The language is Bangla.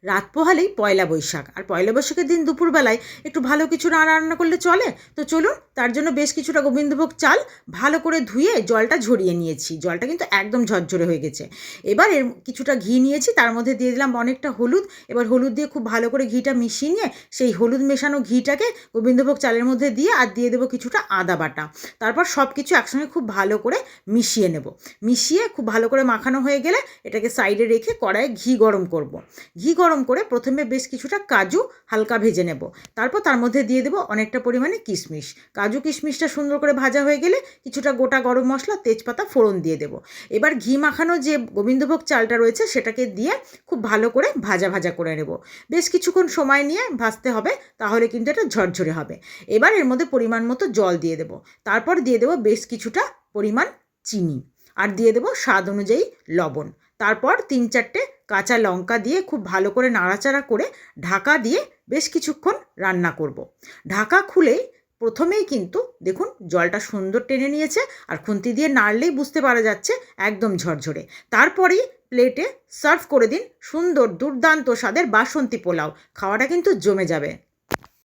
রাত পোহালেই পয়লা বৈশাখ, আর পয়লা বৈশাখের দিন দুপুরবেলায় একটু ভালো কিছু না রান্না করলে চলে? তো চলুন, তার জন্য বেশ কিছুটা গোবিন্দভোগ চাল ভালো করে ধুয়ে জলটা ঝরিয়ে নিয়েছি। জলটা কিন্তু একদম ঝরঝরে হয়ে গেছে। এবার এর কিছুটা ঘি নিয়েছি, তার মধ্যে দিয়ে দিলাম অনেকটা হলুদ। এবার হলুদ দিয়ে খুব ভালো করে ঘিটা মিশিয়ে নিয়ে সেই হলুদ মেশানো ঘিটাকে গোবিন্দভোগ চালের মধ্যে দিয়ে আর দিয়ে দেবো কিছুটা আদা বাটা। তারপর সব কিছু একসঙ্গে খুব ভালো করে মিশিয়ে নেব। মিশিয়ে খুব ভালো করে মাখানো হয়ে গেলে এটাকে সাইডে রেখে কড়াইয়ে ঘি গরম করব। ঘি গরম করে প্রথমে বেশ কিছুটা কাজু হালকা ভেজে নেব। তারপর তার মধ্যে দিয়ে দেবো অনেকটা পরিমাণে কিশমিশ। কাজু কিশমিশটা সুন্দর করে ভাজা হয়ে গেলে কিছুটা গোটা গরম মশলা, তেজপাতা ফোড়ন দিয়ে দেবো। এবার ঘি মাখানো যে গোবিন্দভোগ চালটা রয়েছে সেটাকে দিয়ে খুব ভালো করে ভাজা ভাজা করে নেব। বেশ কিছুক্ষণ সময় নিয়ে ভাজতে হবে, তাহলে কিন্তু এটা ঝরঝরে হবে। এবার এর মধ্যে পরিমাণ মতো জল দিয়ে দেবো। তারপর দিয়ে দেবো বেশ কিছুটা পরিমাণ চিনি, আর দিয়ে দেবো স্বাদ অনুযায়ী লবণ। তারপর 3-4টে কাঁচা লঙ্কা দিয়ে খুব ভালো করে নাড়াচাড়া করে ঢাকা দিয়ে বেশ কিছুক্ষণ রান্না করব। ঢাকা খুলেই প্রথমেই কিন্তু দেখুন জলটা সুন্দর টেনে নিয়েছে, আর খুন্তি দিয়ে নাড়লেই বুঝতে পারা যাচ্ছে একদম ঝরঝরে। তারপরেই প্লেটে সার্ভ করে দিন সুন্দর দুর্দান্ত স্বাদের বাসন্তী পোলাও। খাওয়াটা কিন্তু জমে যাবে।